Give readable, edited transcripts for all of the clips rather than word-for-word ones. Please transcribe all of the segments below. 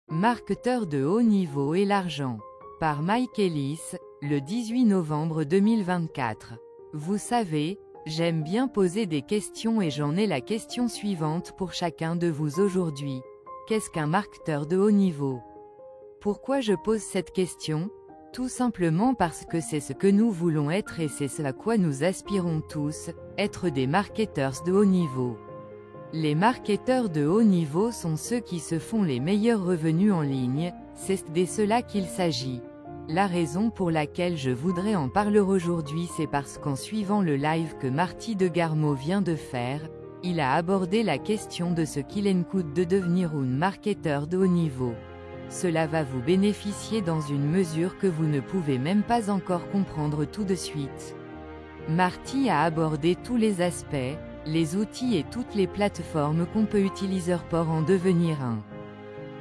Marketeur de haut niveau et l'argent. Par Mike Ellis, le 18 novembre 2024. Vous savez, j'aime bien poser des questions et j'en ai la question suivante pour chacun de vous aujourd'hui. Qu'est-ce qu'un marketeur de haut niveau? Pourquoi je pose cette question? Tout simplement parce que c'est ce que nous voulons être et c'est ce à quoi nous aspirons tous, être des marketeurs de haut niveau. Les marketeurs de haut niveau sont ceux qui se font les meilleurs revenus en ligne, c'est de cela qu'il s'agit. La raison pour laquelle je voudrais en parler aujourd'hui, c'est parce qu'en suivant le live que Marty de Garmo vient de faire, il a abordé la question de ce qu'il en coûte de devenir un marketeur de haut niveau. Cela va vous bénéficier dans une mesure que vous ne pouvez même pas encore comprendre tout de suite. Marty a abordé tous les aspects, les outils et toutes les plateformes qu'on peut utiliser pour en devenir un.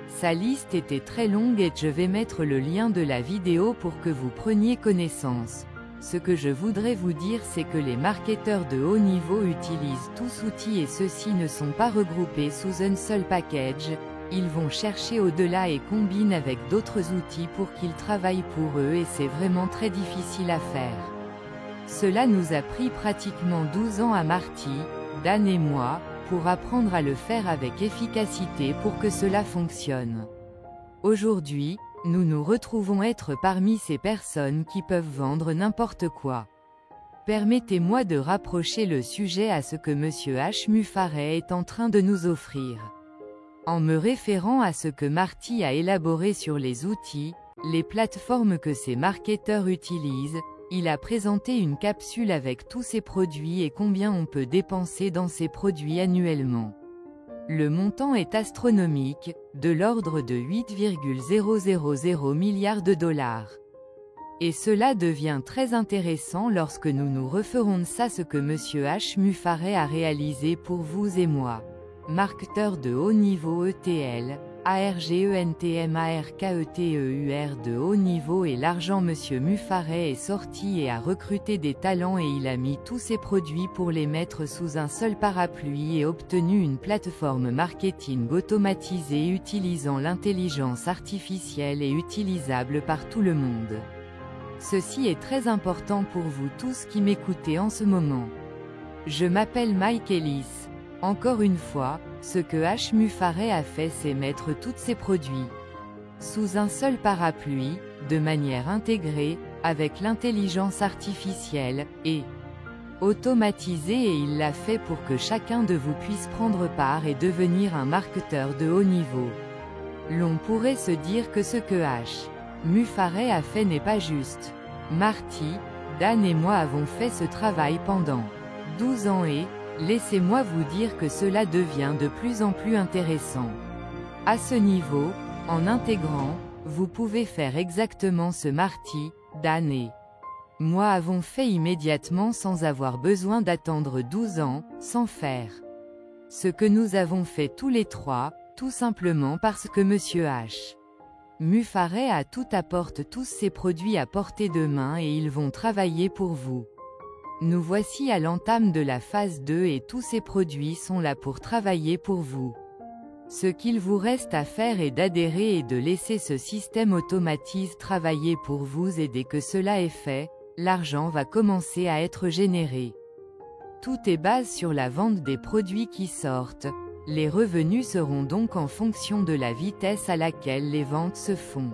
Sa liste était très longue et je vais mettre le lien de la vidéo pour que vous preniez connaissance. Ce que je voudrais vous dire, c'est que les marketeurs de haut niveau utilisent tous outils et ceux-ci ne sont pas regroupés sous un seul package, ils vont chercher au-delà et combinent avec d'autres outils pour qu'ils travaillent pour eux et c'est vraiment très difficile à faire. Cela nous a pris pratiquement 12 ans à Marty, Dan et moi, pour apprendre à le faire avec efficacité pour que cela fonctionne. Aujourd'hui, nous nous retrouvons être parmi ces personnes qui peuvent vendre n'importe quoi. Permettez-moi de rapprocher le sujet à ce que Monsieur H. Mufare est en train de nous offrir. En me référant à ce que Marty a élaboré sur les outils, les plateformes que ces marketeurs utilisent, il a présenté une capsule avec tous ces produits et combien on peut dépenser dans ces produits annuellement. Le montant est astronomique, de l'ordre de 8,000 milliards de dollars. Et cela devient très intéressant lorsque nous nous referons de ça ce que Monsieur H. Mufare a réalisé pour vous et moi. Marketeur de haut niveau ETL, ARGENTMARKETEUR de haut niveau et l'argent. Monsieur Mufare est sorti et a recruté des talents et il a mis tous ses produits pour les mettre sous un seul parapluie et obtenu une plateforme marketing automatisée utilisant l'intelligence artificielle et utilisable par tout le monde. Ceci est très important pour vous tous qui m'écoutez en ce moment. Je m'appelle Mike Ellis. Encore une fois, ce que H. Mufare a fait, c'est mettre tous ses produits sous un seul parapluie, de manière intégrée, avec l'intelligence artificielle, et automatisée, et il l'a fait pour que chacun de vous puisse prendre part et devenir un marketeur de haut niveau. L'on pourrait se dire que ce que H. Mufare a fait n'est pas juste. Marty, Dan et moi avons fait ce travail pendant 12 ans et, laissez-moi vous dire que cela devient de plus en plus intéressant. À ce niveau, en intégrant, vous pouvez faire exactement ce Marty, Dan et moi avons fait immédiatement sans avoir besoin d'attendre 12 ans, sans faire ce que nous avons fait tous les trois, tout simplement parce que Monsieur H. Mufare a tout apporte tous ces produits à portée de main et ils vont travailler pour vous. Nous voici à l'entame de la phase 2 et tous ces produits sont là pour travailler pour vous. Ce qu'il vous reste à faire est d'adhérer et de laisser ce système automatise travailler pour vous et dès que cela est fait, l'argent va commencer à être généré. Tout est basé sur la vente des produits qui sortent. Les revenus seront donc en fonction de la vitesse à laquelle les ventes se font.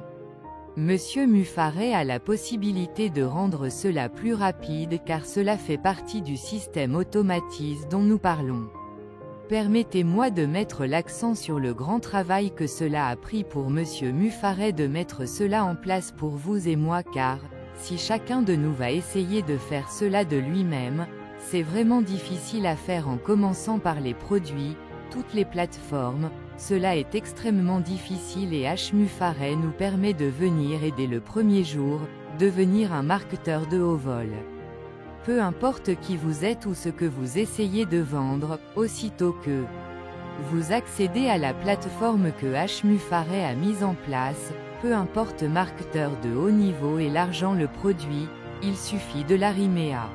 Monsieur Mufare a la possibilité de rendre cela plus rapide car cela fait partie du système automatise dont nous parlons. Permettez-moi de mettre l'accent sur le grand travail que cela a pris pour Monsieur Mufare de mettre cela en place pour vous et moi car, si chacun de nous va essayer de faire cela de lui-même, c'est vraiment difficile à faire en commençant par les produits, toutes les plateformes. Cela est extrêmement difficile et H. Mufare nous permet de venir et dès le premier jour, devenir un marketeur de haut vol. Peu importe qui vous êtes ou ce que vous essayez de vendre, aussitôt que vous accédez à la plateforme que H. Mufare a mise en place, peu importe marketeur de haut niveau et l'argent le produit, il suffit de l'arrimer à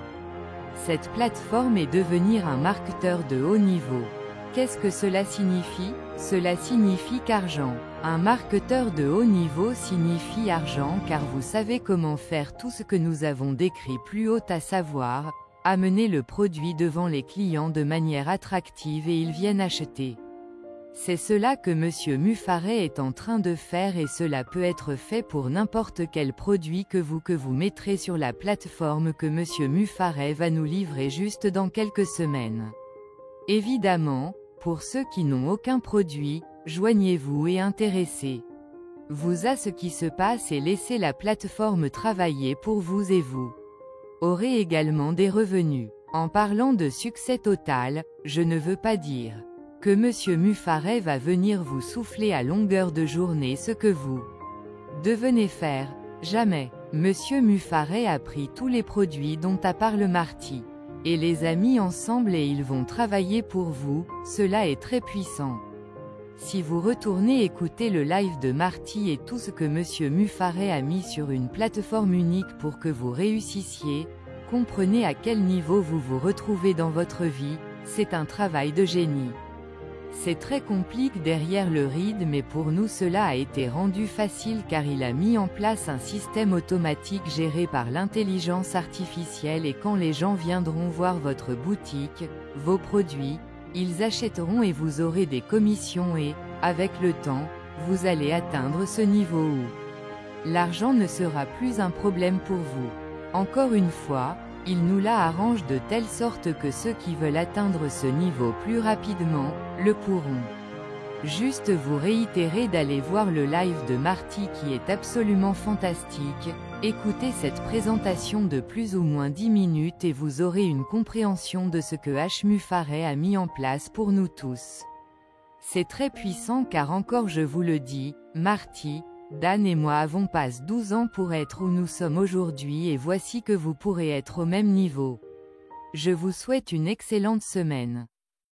cette plateforme et devenir un marketeur de haut niveau. Qu'est-ce que cela signifie? Cela signifie qu'argent, Un marketeur de haut niveau signifie argent car vous savez comment faire tout ce que nous avons décrit plus haut, à savoir, amener le produit devant les clients de manière attractive et ils viennent acheter. C'est cela que Monsieur Muffaret est en train de faire et cela peut être fait pour n'importe quel produit que vous mettrez sur la plateforme que Monsieur Muffaret va nous livrer juste dans quelques semaines. Évidemment, pour ceux qui n'ont aucun produit, joignez-vous et intéressez. Vous à ce qui se passe et laissez la plateforme travailler pour vous et vous aurez également des revenus. En parlant de succès total, je ne veux pas dire que Monsieur Muffaret va venir vous souffler à longueur de journée ce que vous devenez faire. Jamais. Monsieur Muffaret a pris tous les produits dont a parlé Marty et les a mis ensemble et ils vont travailler pour vous, cela est très puissant. Si vous retournez écouter le live de Marty et tout ce que Monsieur Muffaret a mis sur une plateforme unique pour que vous réussissiez, comprenez à quel niveau vous vous retrouvez dans votre vie, c'est un travail de génie. C'est très compliqué derrière le ride mais pour nous cela a été rendu facile car il a mis en place un système automatique géré par l'intelligence artificielle et quand les gens viendront voir votre boutique, vos produits, ils achèteront et vous aurez des commissions et, avec le temps, vous allez atteindre ce niveau où l'argent ne sera plus un problème pour vous. Encore une fois, il nous la arrange de telle sorte que ceux qui veulent atteindre ce niveau plus rapidement, le pourront. Juste vous réitérer d'aller voir le live de Marty qui est absolument fantastique, écoutez cette présentation de plus ou moins 10 minutes et vous aurez une compréhension de ce que H. Muffaret a mis en place pour nous tous. C'est très puissant car encore je vous le dis, Marty, Dan et moi avons passé 12 ans pour être où nous sommes aujourd'hui et voici que vous pourrez être au même niveau. Je vous souhaite une excellente semaine.